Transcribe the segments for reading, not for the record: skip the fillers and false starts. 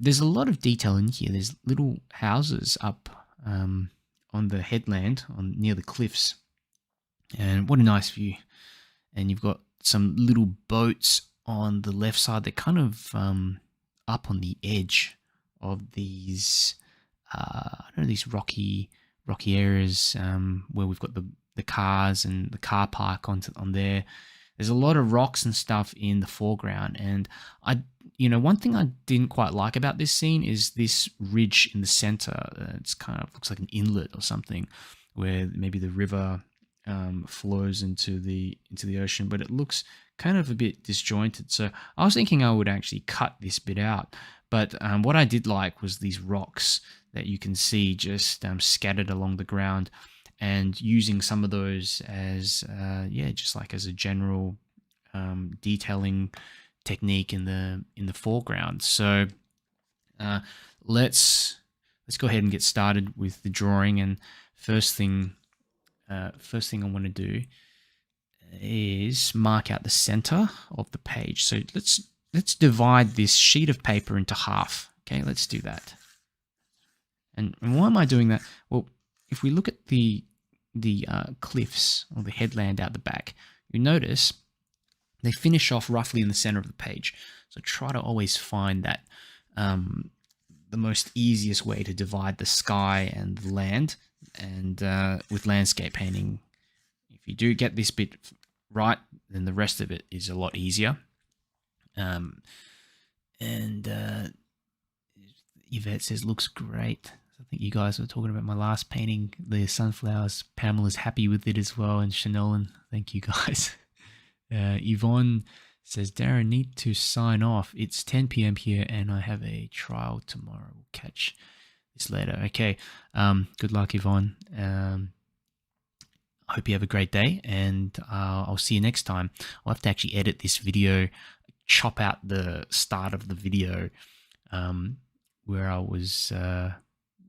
there's a lot of detail in here. There's little houses up on the headland, near the cliffs, and what a nice view. And you've got some little boats on the left side. They're kind of up on the edge of these, I don't know, these rocky areas where we've got the cars and the car park on there. There's a lot of rocks and stuff in the foreground, and one thing I didn't quite like about this scene is this ridge in the center. It's kind of looks like an inlet or something, where maybe the river flows into the ocean, but it looks kind of a bit disjointed. So I was thinking I would actually cut this bit out, but what I did like was these rocks that you can see just scattered along the ground, and using some of those as just like as a general detailing technique in the foreground. So let's go ahead and get started with the drawing. And first thing I want to do is mark out the center of the page. So let's divide this sheet of paper into half. Okay, let's do that. And why am I doing that? Well, if we look at the cliffs or the headland out the back, you notice they finish off roughly in the center of the page. So try to always find that the most easiest way to divide the sky and the land. And with landscape painting, if you do get this bit right, then the rest of it is a lot easier. Yvette says, looks great. I think you guys were talking about my last painting, the sunflowers. Pamela's happy with it as well, and Chanel, thank you guys. Yvonne says, Darren, need to sign off. It's 10 p.m. here, and I have a trial tomorrow. We'll catch this later. Okay, good luck, Yvonne. I hope you have a great day, and I'll see you next time. I'll have to actually edit this video, chop out the start of the video where I was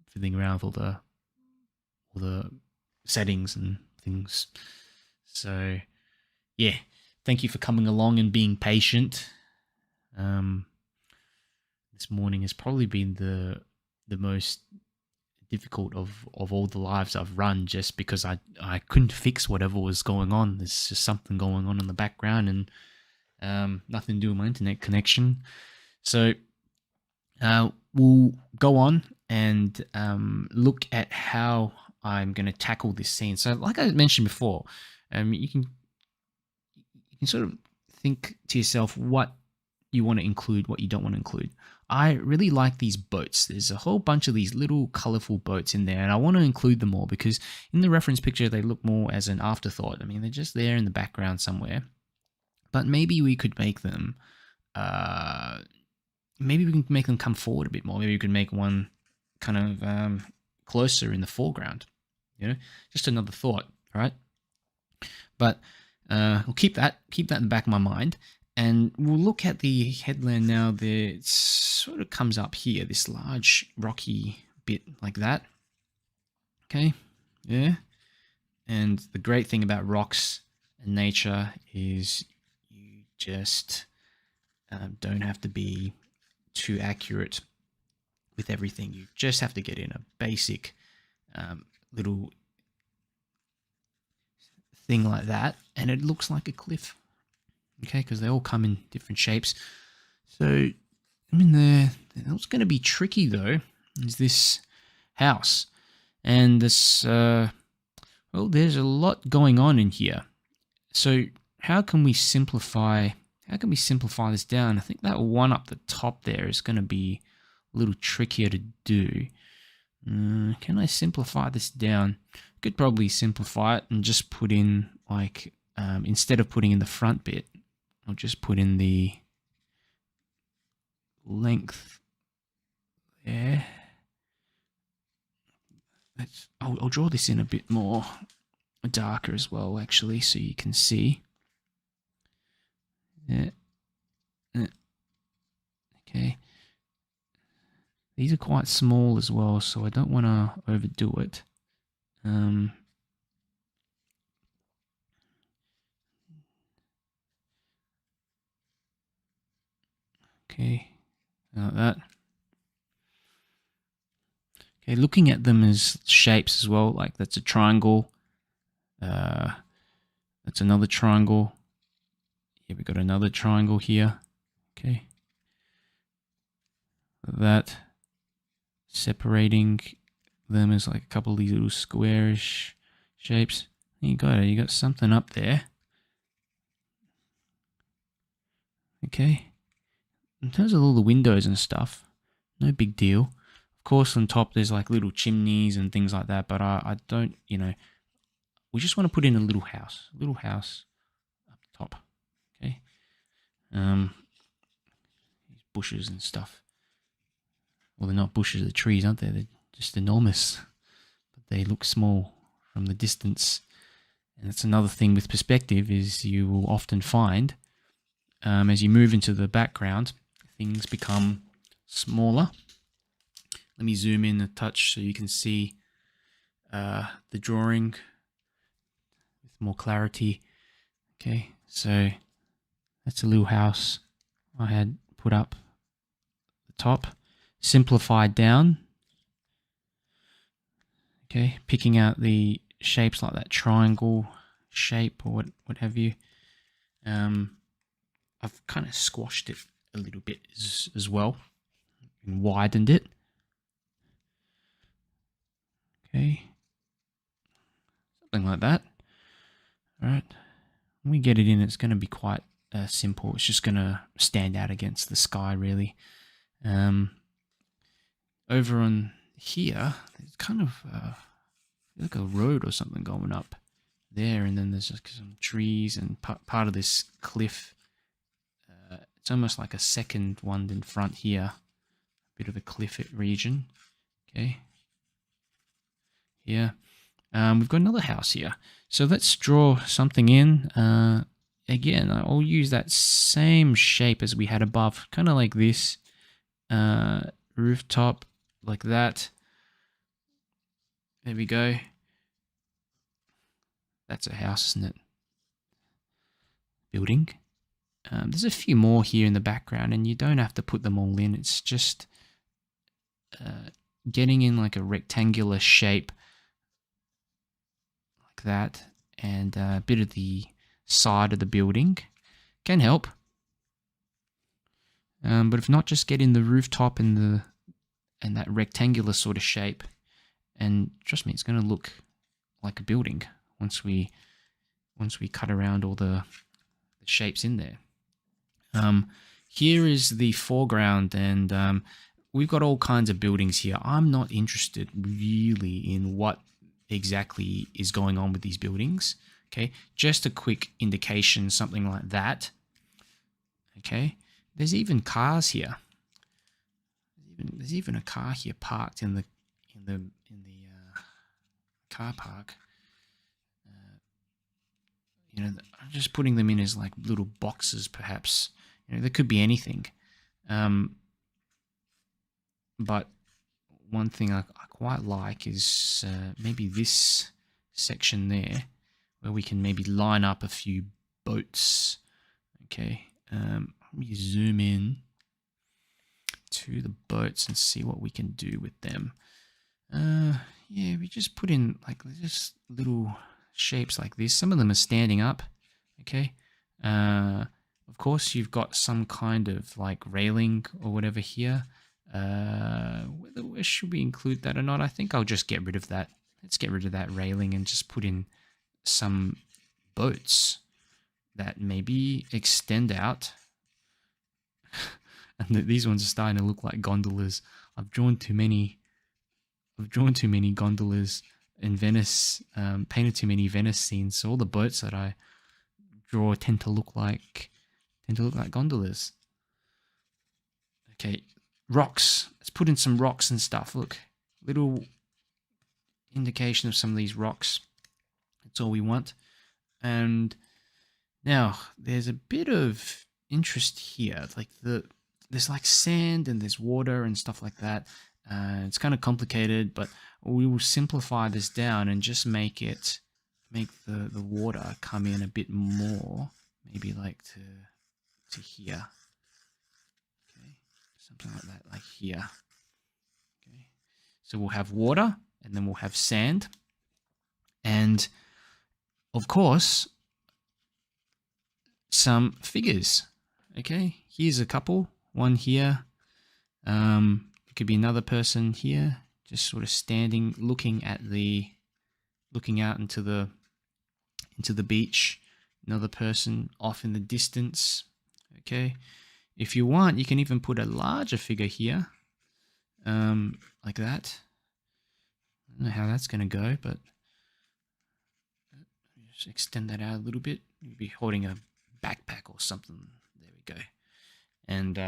fiddling around with all the settings and things. So yeah, thank you for coming along and being patient. This morning has probably been the most difficult of all the lives I've run, just because I couldn't fix whatever was going on. There's just something going on in the background, and nothing to do with my internet connection. So we'll go on and look at how I'm going to tackle this scene. So like I mentioned before, you can sort of think to yourself what you want to include, what you don't want to include. I really like these boats. There's a whole bunch of these little colorful boats in there, and I want to include them all because in the reference picture they look more as an afterthought. I mean, they're just there in the background somewhere, but maybe we could make them maybe we can make them come forward a bit more. Maybe we could make one kind of closer in the foreground, just another thought, right? But we'll keep that in the back of my mind. And we'll look at the headland now. It sort of comes up here, this large rocky bit like that. Okay, yeah. And the great thing about rocks and nature is you just don't have to be too accurate with everything. You just have to get in a basic little thing like that, and it looks like a cliff. Okay, because they all come in different shapes. So, I mean, what's going to be tricky though is this house, and this. Well, there's a lot going on in here. So, how can we simplify? How can we simplify this down? I think that one up the top there is going to be a little trickier to do. Can I simplify this down? I could probably simplify it and just put in like instead of putting in the front bit, I'll just put in the length there. I'll draw this in a bit more darker as well, actually, so you can see. Yeah. Okay. These are quite small as well, so I don't want to overdo it. Okay, like that. Okay, looking at them as shapes as well, like that's a triangle. That's another triangle. Yeah, we got another triangle here. Okay. That separating them is like a couple of these little squarish shapes. You got it. You got something up there. Okay. In terms of all the windows and stuff, no big deal. Of course, on top there's like little chimneys and things like that, but I don't, you know, we just want to put in a little house up top. Okay. These bushes and stuff. Well, they're not bushes, they're trees, aren't they? They're just enormous, but they look small from the distance. And that's another thing with perspective is you will often find as you move into the background, things become smaller. Let me zoom in a touch so you can see the drawing with more clarity. Okay, so that's a little house I had put up the top, simplified down. Okay, picking out the shapes like that triangle shape or what have you. I've kind of squashed it a little bit as well and widened it. Okay, something like that. All right, when we get it in, it's going to be quite simple. It's just going to stand out against the sky, really. Over on here, there's kind of like a road or something going up there, and then there's just some trees and part of this cliff. It's almost like a second one in front here, a bit of a cliff region. Okay, here we've got another house here. So let's draw something in. Again, I'll use that same shape as we had above, kind of like this. Rooftop, like that. There we go. That's a house, isn't it? Building. There's a few more here in the background, and you don't have to put them all in. It's just getting in like a rectangular shape like that, and a bit of the side of the building can help. But if not, just get in the rooftop and that rectangular sort of shape, and trust me, it's going to look like a building once we cut around all the shapes in there. Here is the foreground, and we've got all kinds of buildings here. I'm not interested really in what exactly is going on with these buildings. Okay, just a quick indication, something like that. Okay, there's even cars here. There's even a car here parked in the car park. You know, I'm just putting them in as like little boxes, perhaps. You know, there could be anything. But one thing I quite like is maybe this section there, where we can maybe line up a few boats. Okay, let me zoom in to the boats and see what we can do with them. Yeah, we just put in like just little shapes like this. Some of them are standing up. Okay. Of course, you've got some kind of like railing or whatever here. Whether should we include that or not? I think I'll just get rid of that. Let's get rid of that railing and just put in some boats that maybe extend out. And these ones are starting to look like gondolas. I've drawn too many gondolas in Venice, painted too many Venice scenes. So all the boats that I draw tend to look like gondolas. Okay, rocks. Let's put in some rocks and stuff. Look, little indication of some of these rocks. That's all we want. And now there's a bit of interest here. Like there's like sand and there's water and stuff like that. It's kind of complicated, but we will simplify this down and just make the water come in a bit more, maybe like to here. Okay, something like that, like here. Okay, So we'll have water, and then we'll have sand. And of course, some figures. Okay, here's a couple. One here. It could be another person here, just sort of standing, looking out into the beach. Another person off in the distance. Okay, if you want, you can even put a larger figure here, like that. I don't know how that's going to go, but just extend that out a little bit. You'd be holding a backpack or something. There we go. And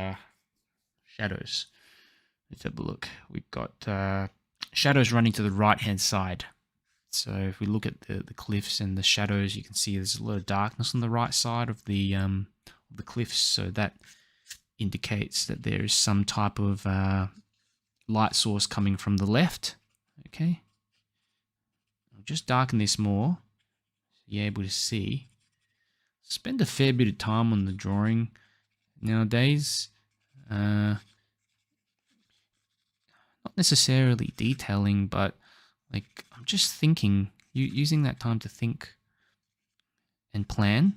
shadows. Let's have a look. We've got shadows running to the right-hand side. So if we look at the cliffs and the shadows, you can see there's a lot of darkness on the right side of the cliffs. So that indicates that there is some type of light source coming from the left. Okay. I'll just darken this more so you're able to see. Spend a fair bit of time on the drawing nowadays. Not necessarily detailing, but like I'm just thinking, using that time to think and plan.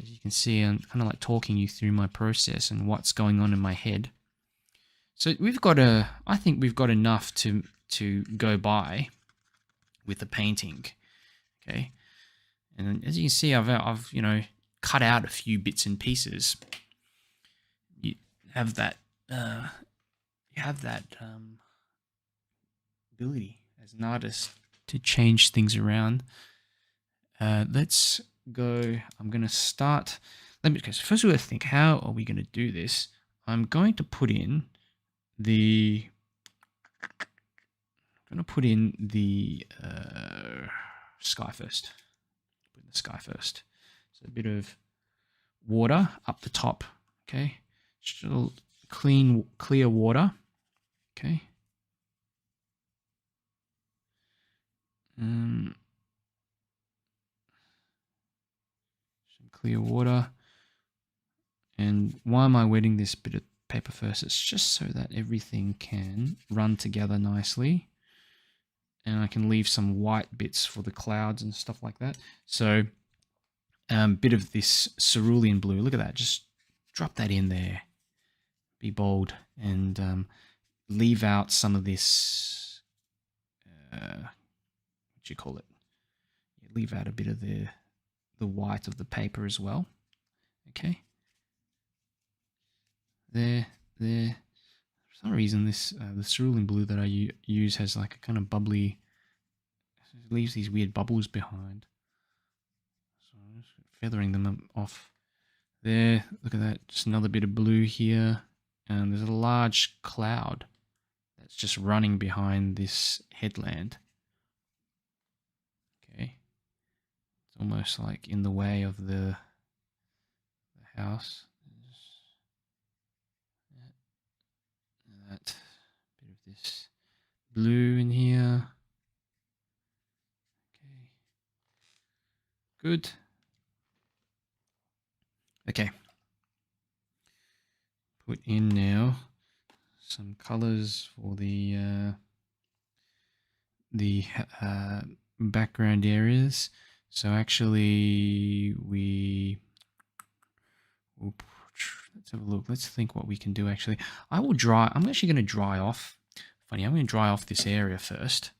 As you can see, I'm kind of like talking you through my process and what's going on in my head. So I think we've got enough to go by with the painting. Okay, and as you can see, I've cut out a few bits and pieces. You have that ability as an artist to change things around. Let's go. I'm going to start. Okay, so first we're going to think, how are we going to do this? I'm going to put in the sky first. Put in the sky first. So a bit of water up the top. Okay, just a little clear water. Okay. Some clear water. And why am I wetting this bit of paper first? It's just so that everything can run together nicely. And I can leave some white bits for the clouds and stuff like that. So bit of this cerulean blue. Look at that. Just drop that in there. Be bold and leave out some of this, what do you call it? Leave out a bit of the white of the paper as well. Okay. There. For some reason, this the cerulean blue that I use has like a kind of bubbly, it leaves these weird bubbles behind. So I'm just feathering them off. There, look at that. Just another bit of blue here. And there's a large cloud that's just running behind this headland. Okay. It's almost like in the way of the house. That bit of this blue in here. Okay. Good. Okay. Put in now some colors for the background areas. So actually let's have a look. Let's think what we can do actually. I'm actually going to dry off. Funny, I'm going to dry off this area first.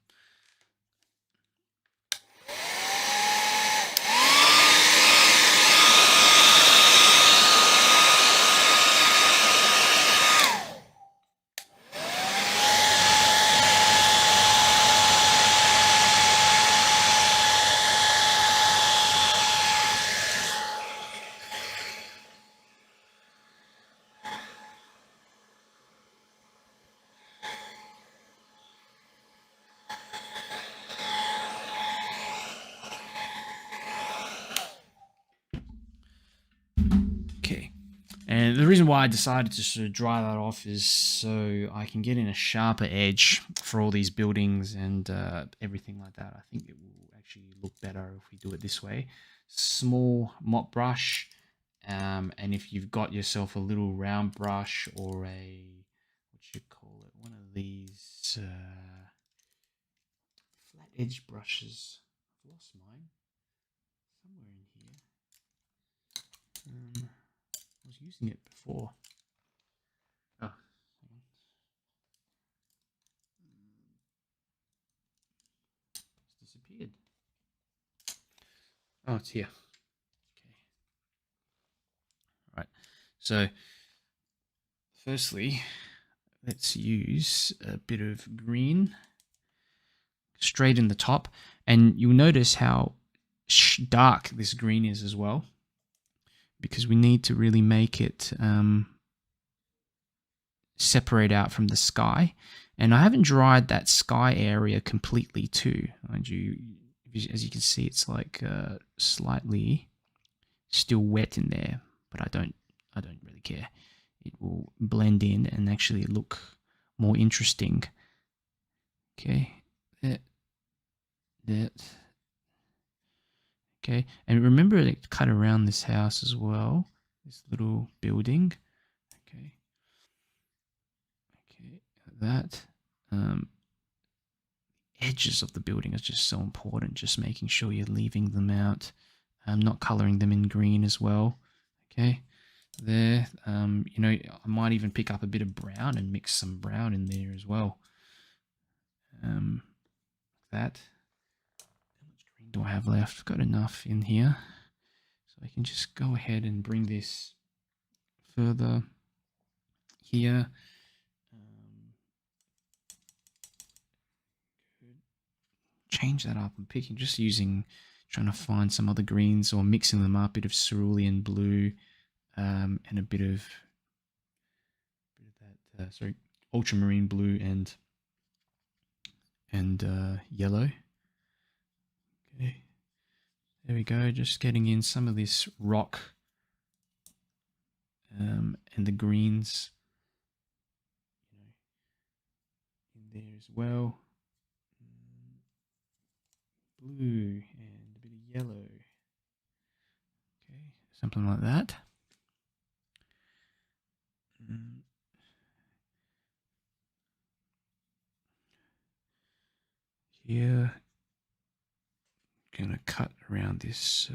And the reason why I decided to sort of dry that off is so I can get in a sharper edge for all these buildings and everything like that. I think it will actually look better if we do it this way. Small mop brush, and if you've got yourself a little round brush or what you call it, one of these flat edge brushes. I've lost mine somewhere in here. I was using it before. Oh, it's disappeared. Oh, it's here. Okay. All right. So, firstly, let's use a bit of green straight in the top, and you'll notice how dark this green is as well, because we need to really make it separate out from the sky. And I haven't dried that sky area completely too. Mind you, as you can see, it's like slightly still wet in there, but I don't really care. It will blend in and actually look more interesting. Okay, that. Okay, and remember to cut around this house as well, this little building. Okay, that. Edges of the building are just so important, just making sure you're leaving them out. Not coloring them in green as well. Okay, there. You know, I might even pick up a bit of brown and mix some brown in there as well. That. How much green do I have left? I've got enough in here, so I can just go ahead and bring this further here. Change that up. I'm trying to find some other greens or mixing them up. A bit of cerulean blue, and a bit of that. Ultramarine blue and yellow. Okay, there we go. Just getting in some of this rock and the greens, in there as well. Blue and a bit of yellow. Okay, something like that. Here, gonna cut around this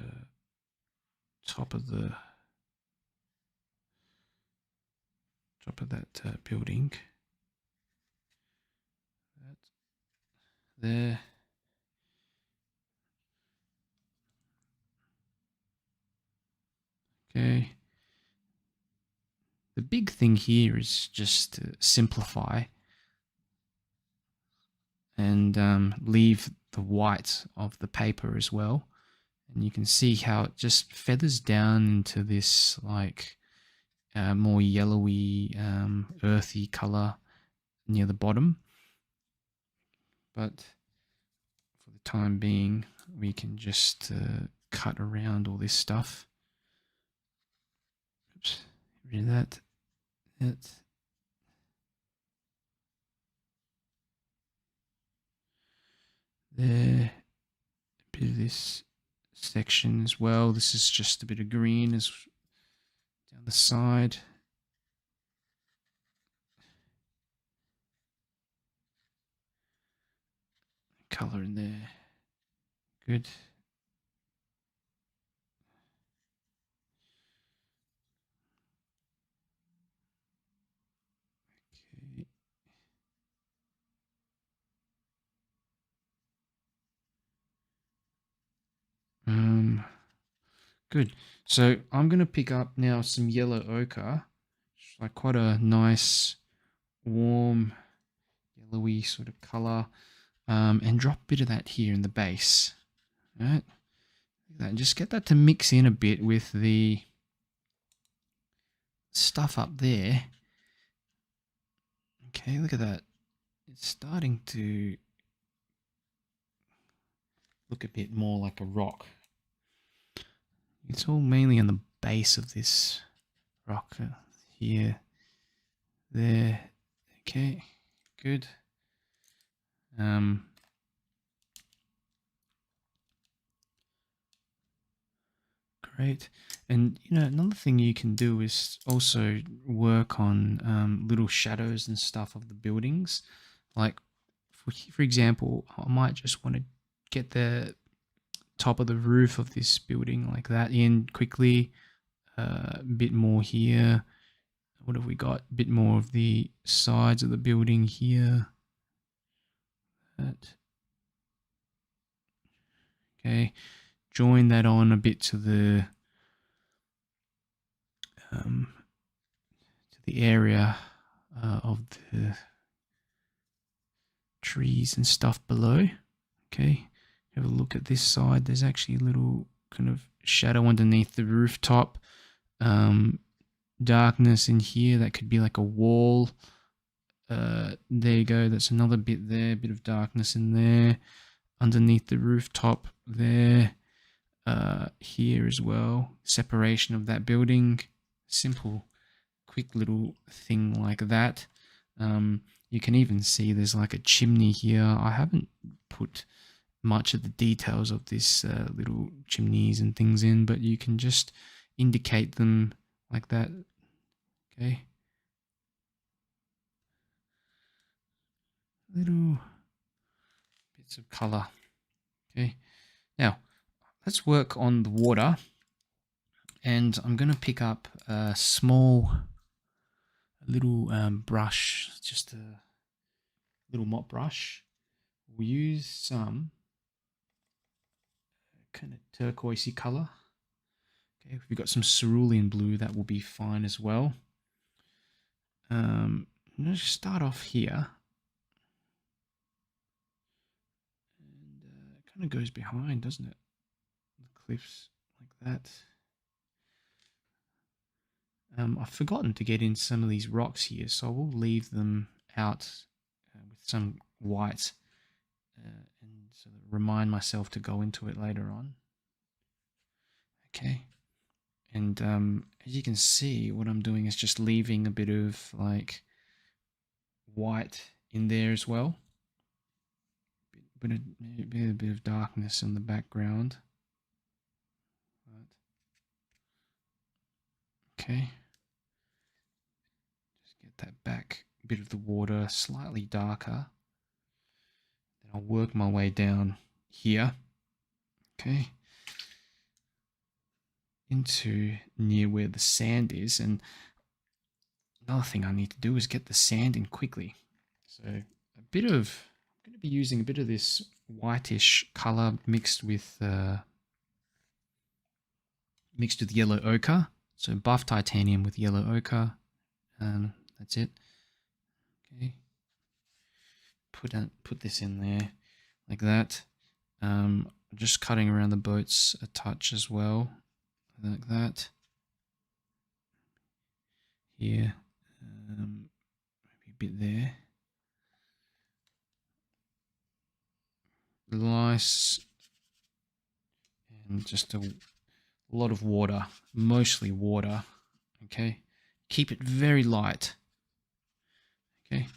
top of that building. That there. Okay. The big thing here is just to simplify and leave the white of the paper as well. And you can see how it just feathers down into this like more yellowy, earthy color near the bottom. But for the time being, we can just cut around all this stuff. Oops, rid of that. There, a bit of this section as well. This is just a bit of green as down the side. Color in there. Good. Okay. Good. So I'm going to pick up now some yellow ochre. It's like quite a nice, warm, yellowy sort of color. And drop a bit of that here in the base. All right. And just get that to mix in a bit with the stuff up there. Okay, look at that. It's starting to look a bit more like a rock. It's all mainly on the base of this rock here, there. Okay, good. Great. And you know, another thing you can do is also work on little shadows and stuff of the buildings. Like, for example, I might just want to get the top of the roof of this building like that in quickly. A bit more here. What have we got? A bit more of the sides of the building here. That. Okay, join that on a bit to the area of the trees and stuff below. Okay, have a look at this side. There's actually a little kind of shadow underneath the rooftop. Darkness in here. That could be like a wall. There you go. That's another bit there. A bit of darkness in there. Underneath the rooftop there. Here as well. Separation of that building. Simple, quick little thing like that. You can even see there's like a chimney here. I haven't put much of the details of this little chimneys and things in, but you can just indicate them like that. Okay. Little bits of color. Okay. Now, let's work on the water. And I'm going to pick up a little brush, just a little mop brush. We'll use some kind of turquoisey color. Okay, if we've got some cerulean blue, that will be fine as well. I'm going to start off here. And it kind of goes behind, doesn't it? The cliffs like that. I've forgotten to get in some of these rocks here, so I will leave them out with some white and sort of remind myself to go into it later on. Okay, and as you can see, what I'm doing is just leaving a bit of like white in there as well. A bit of darkness in the background. Right. Okay. Just get that back bit of the water slightly darker. Then I'll work my way down here. Okay. Into near where the sand is. And another thing I need to do is get the sand in quickly. So I'm going to be using a bit of this whitish color mixed with yellow ochre. So buff titanium with yellow ochre. That's it. Okay. Put this in there like that. Just cutting around the boats a touch as well, like that. Here, maybe a bit there. Nice, and just a lot of water, mostly water. Okay, keep it very light. Okay.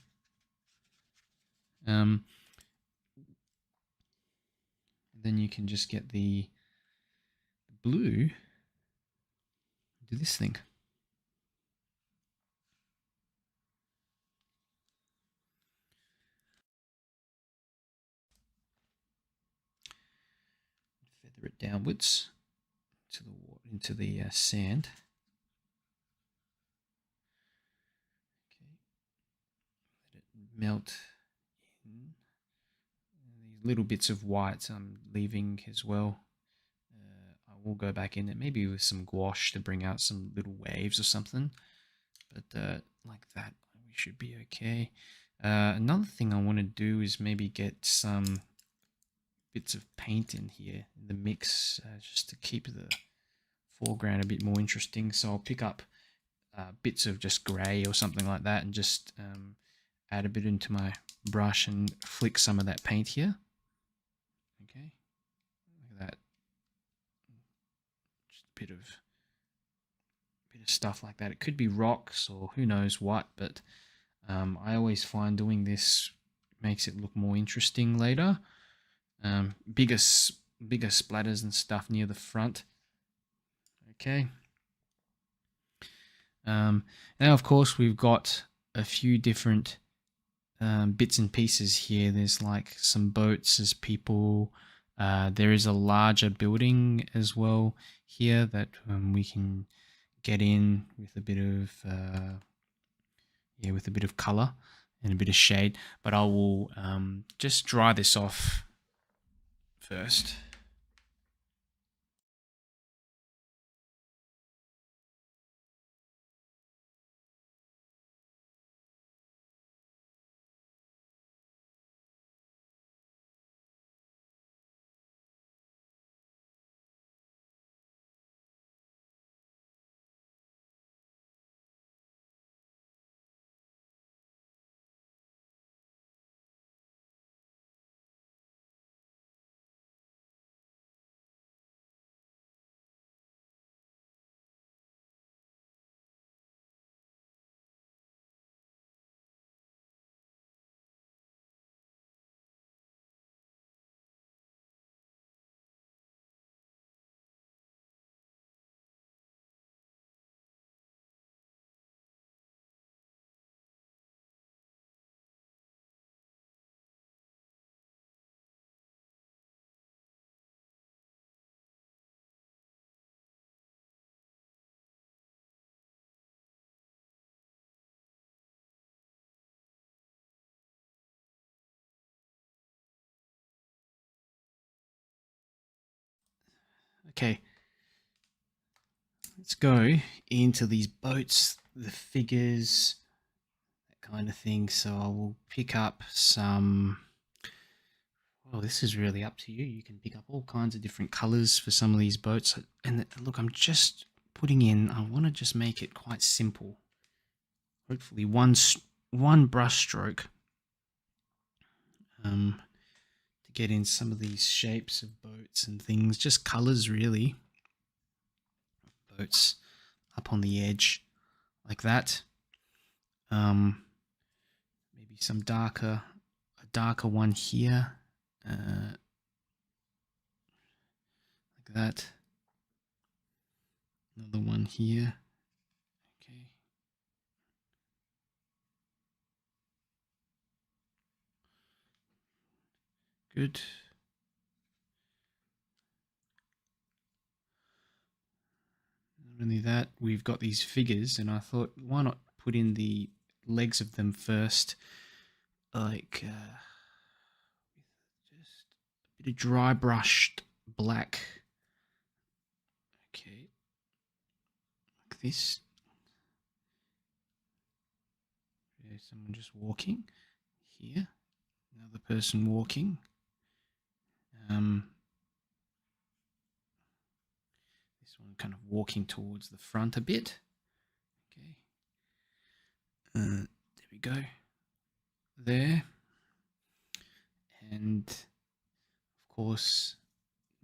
Then you can just get the blue. Do this thing. Feather it downwards to the water, into the sand. Okay. Let it melt in. These little bits of white I'm leaving as well. I will go back in it, maybe with some gouache to bring out some little waves or something. But like that, we should be okay. Another thing I want to do is maybe get some bits of paint in here in the mix, just to keep the foreground a bit more interesting. So I'll pick up bits of just grey or something like that and just add a bit into my brush and flick some of that paint here. Okay, like that. Just a bit of stuff like that. It could be rocks or who knows what, but I always find doing this makes it look more interesting later. Bigger splatters and stuff near the front. Okay. Now, of course, we've got a few different bits and pieces here. There's like some boats, there's people. There is a larger building as well here that we can get in with a bit of with a bit of color and a bit of shade. But I will just dry this off first. Okay, let's go into these boats, the figures, that kind of thing. So I will pick up some. Well, this is really up to you. You can pick up all kinds of different colors for some of these boats. And look, I'm just putting in, I want to just make it quite simple. Hopefully one brush stroke to get in some of these shapes of boats and things. Just colors really. Boats up on the edge like that. Maybe some a darker one here. Like that. Another one here. Okay. Good. Not only that, we've got these figures, and I thought, why not put in the legs of them first, like just a bit of dry brushed black. Okay, like this. There's someone just walking here. Another person walking. This one kind of walking towards the front a bit. Okay. There we go. There. And of course,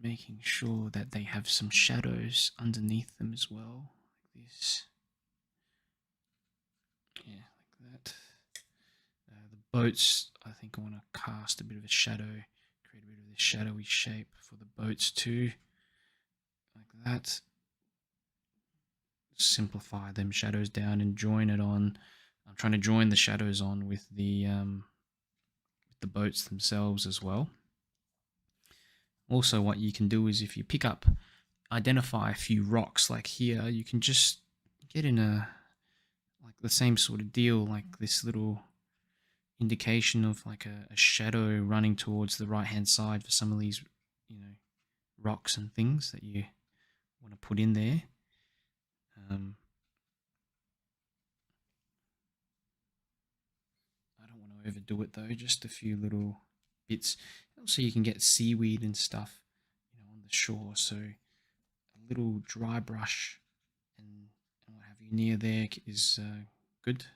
making sure that they have some shadows underneath them as well. Like this. Yeah, like that. The boats, I think I want to cast a bit of a shadow, create a bit of this shadowy shape for the boats too. Like that. Simplify them shadows down and join it on. I'm trying to join the shadows on with the boats themselves as well. Also, what you can do is if you identify a few rocks like here, you can just get in like the same sort of deal, like this little indication of like a shadow running towards the right hand side for some of these, rocks and things that you want to put in there. I don't want to overdo it though, just a few little bits. Also, you can get seaweed and stuff, on the shore. So a little dry brush and what have you near there is good.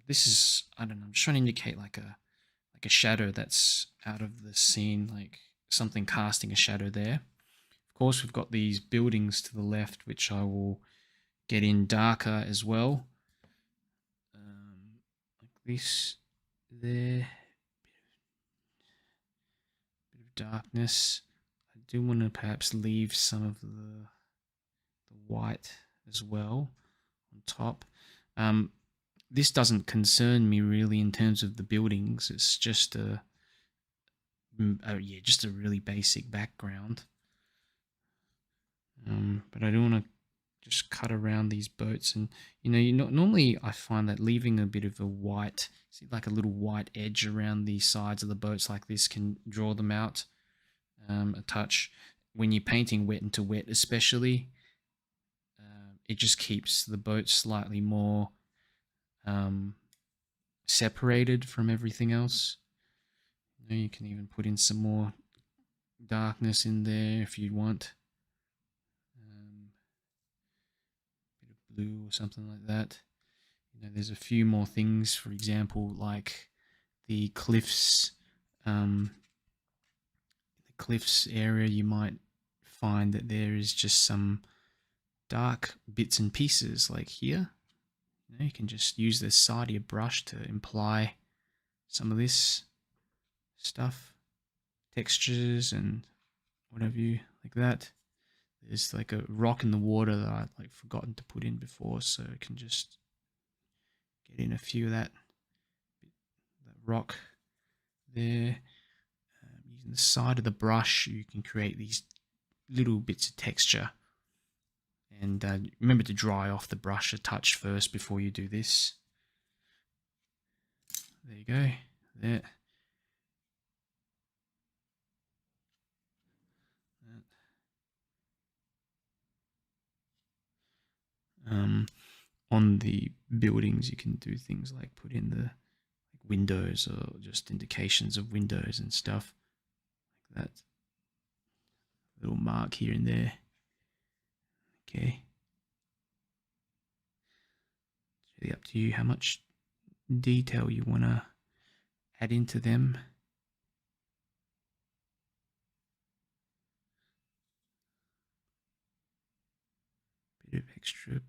This is, I don't know, I'm just trying to indicate like a shadow that's out of the scene, like something casting a shadow there. Of course, we've got these buildings to the left, which I will get in darker as well. Like this there. Bit of darkness. I do want to perhaps leave some of the white as well on top. This doesn't concern me really in terms of the buildings. It's just yeah, just a really basic background. But I do want to just cut around these boats, and normally I find that leaving a bit of a white, see, like a little white edge around the sides of the boats like this can draw them out a touch. When you're painting wet into wet, especially, it just keeps the boat slightly more separated from everything else. You can even put in some more darkness in there if you want. Bit of blue or something like that. There's a few more things, for example, like the cliffs. The cliffs area, you might find that there is just some dark bits and pieces, like here. You can just use the side of your brush to imply some of this stuff, textures and whatever you like that. There's like a rock in the water that I'd like forgotten to put in before, so I can just get in a few of that rock there. Using the side of the brush, you can create these little bits of texture. And remember to dry off the brush a touch first before you do this. There you go. There. On the buildings, you can do things like put in the windows or just indications of windows and stuff like that. Little mark here and there. Okay. It's really up to you how much detail you want to add into them. Bit of extra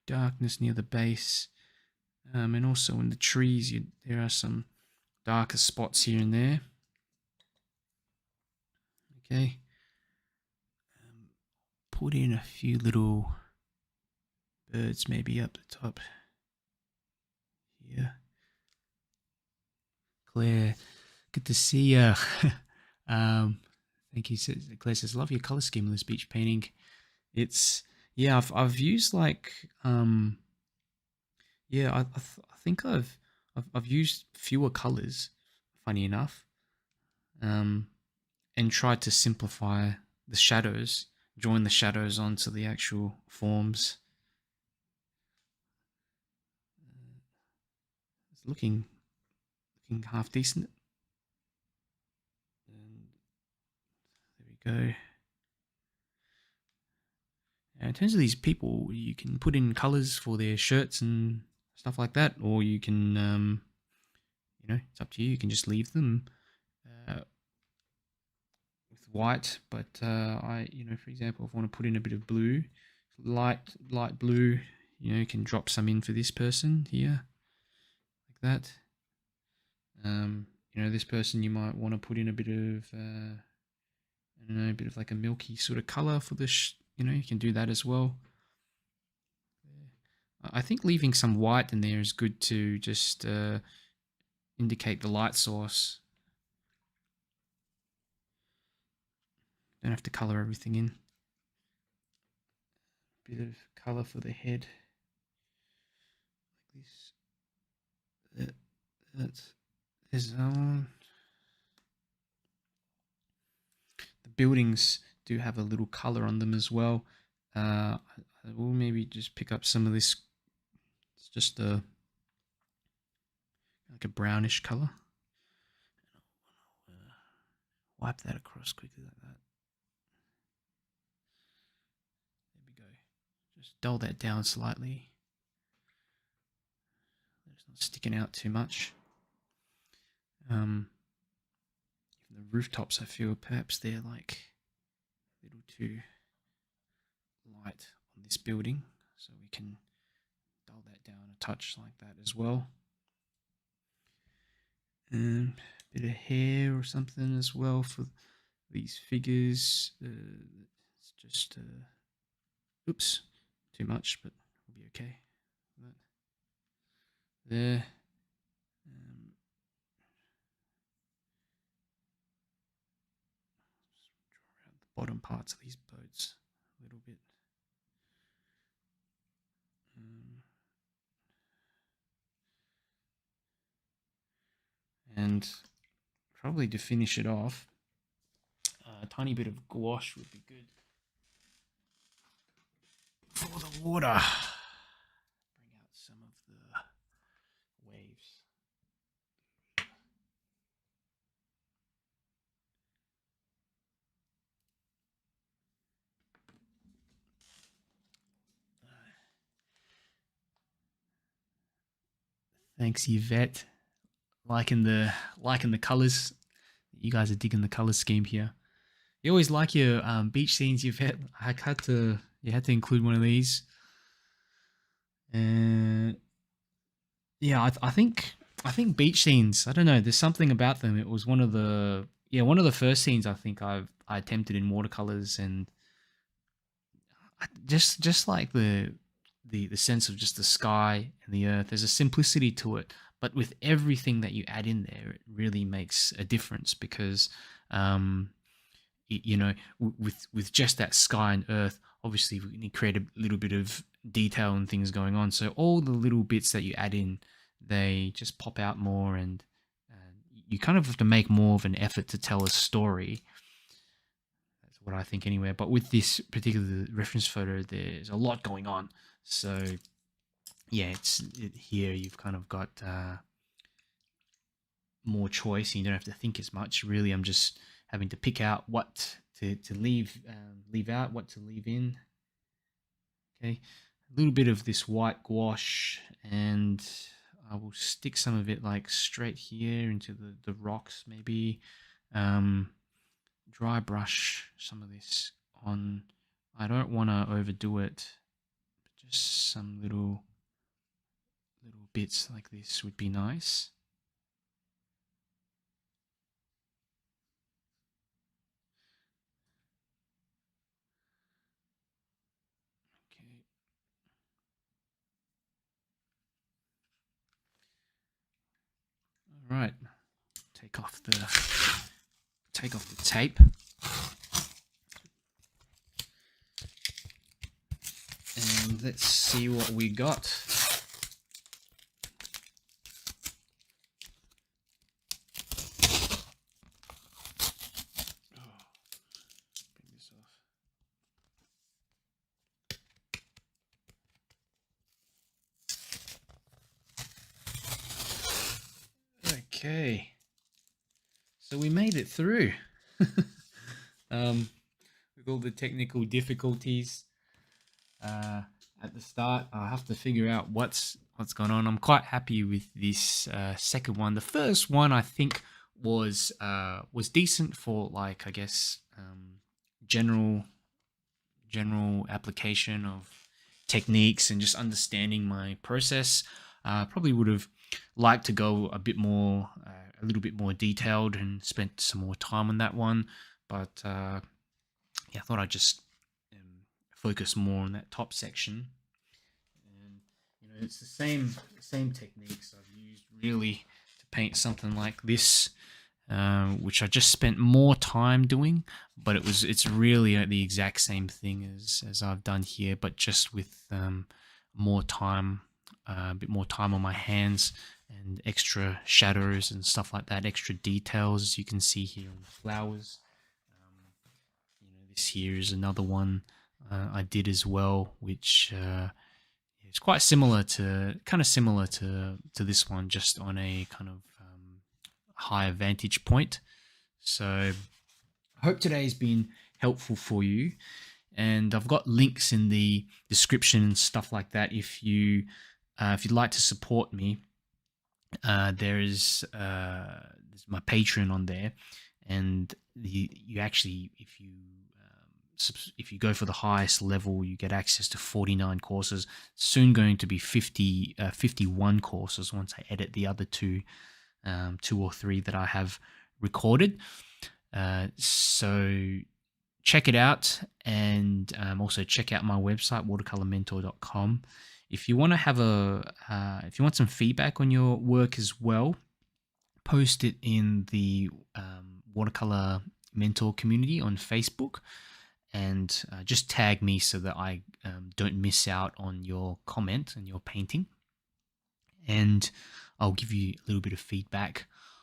darkness near the base, and also in the trees there are some darker spots here and there. Okay, put in a few little birds maybe up the top here. Claire, good to see you. Thank you. Claire says, love your color scheme on this beach painting. It's, yeah, I've used like yeah, I think I've used fewer colors, funny enough, and tried to simplify the shadows, join the shadows onto the actual forms. It's looking half decent. And there we go. In terms of these people, you can put in colors for their shirts and stuff like that, or you can, it's up to you. You can just leave them with white. But for example, if I want to put in a bit of blue, light blue, you can drop some in for this person here, like that. This person you might want to put in a bit of, I don't know, a bit of like a milky sort of color for this. You can do that as well. I think leaving some white in there is good to just indicate the light source. Don't have to color everything in. Bit of color for the head, like this. There's the buildings do have a little color on them as well. I will maybe just pick up some of this. It's just like a brownish color. Wipe that across quickly like that. There we go. Just dull that down slightly. It's not sticking out too much. Even the rooftops, I feel perhaps they're like a little too light on this building, so we can dull that down a touch like that as well. And a bit of hair or something as well for these figures. It's just oops, too much, but we'll be okay. there. Draw out the bottom parts of these boats a little bit. And probably to finish it off, a tiny bit of gouache would be good for the water. Bring out some of the waves. Thanks, Yvette. Liking the colors. You guys are digging the color scheme here. You always like your beach scenes, Yvette. You had to include one of these. And yeah, I think beach scenes. I don't know. There's something about them. It was one of the first scenes I think I attempted in watercolors, and just like the sense of just the sky and the earth. There's a simplicity to it, but with everything that you add in there, it really makes a difference because, you know, with just that sky and earth, obviously we need to create a little bit of detail and things going on. So all the little bits that you add in, they just pop out more, and you kind of have to make more of an effort to tell a story. That's what I think anyway. But with this particular reference photo, there's a lot going on. So yeah, here you've kind of got more choice. You don't have to think as much. Really, I'm just having to pick out what to leave out, what to leave in. Okay, a little bit of this white gouache, and I will stick some of it like straight here into the rocks, maybe. Dry brush some of this on. I don't want to overdo it, but just some little bits like this would be nice. Okay. All right. Take off the tape. And let's see what we got. Bring this off. Okay. So we made it through. With all the technical difficulties. At the start, I have to figure out what's going on. I'm quite happy with this second one. The first one I think was decent for, like, I guess general application of techniques and just understanding my process. Probably would have liked to go a little bit more detailed and spent some more time on that one, but yeah, I thought I'd just focus more on that top section. And you know, it's the same techniques I've used really to paint something like this, which I just spent more time doing, but it's really the exact same thing as I've done here, but just with more time, a bit more time on my hands, and extra shadows and stuff like that, extra details, as you can see here on the flowers. You know, this here is another one I did as well, which is quite similar to this one, just on a kind of higher vantage point. So I hope today's been helpful for you, and I've got links in the description and stuff like that. If you'd like to support me, there's my Patreon on there, and you actually, if you go for the highest level, you get access to 49 courses. Soon going to be 51 courses once I edit the other two or three that I have recorded. So check it out, and also check out my website, watercolormentor.com. If you want to have if you want some feedback on your work as well, post it in the Watercolor Mentor community on Facebook, and just tag me so that I don't miss out on your comment and your painting. And I'll give you a little bit of feedback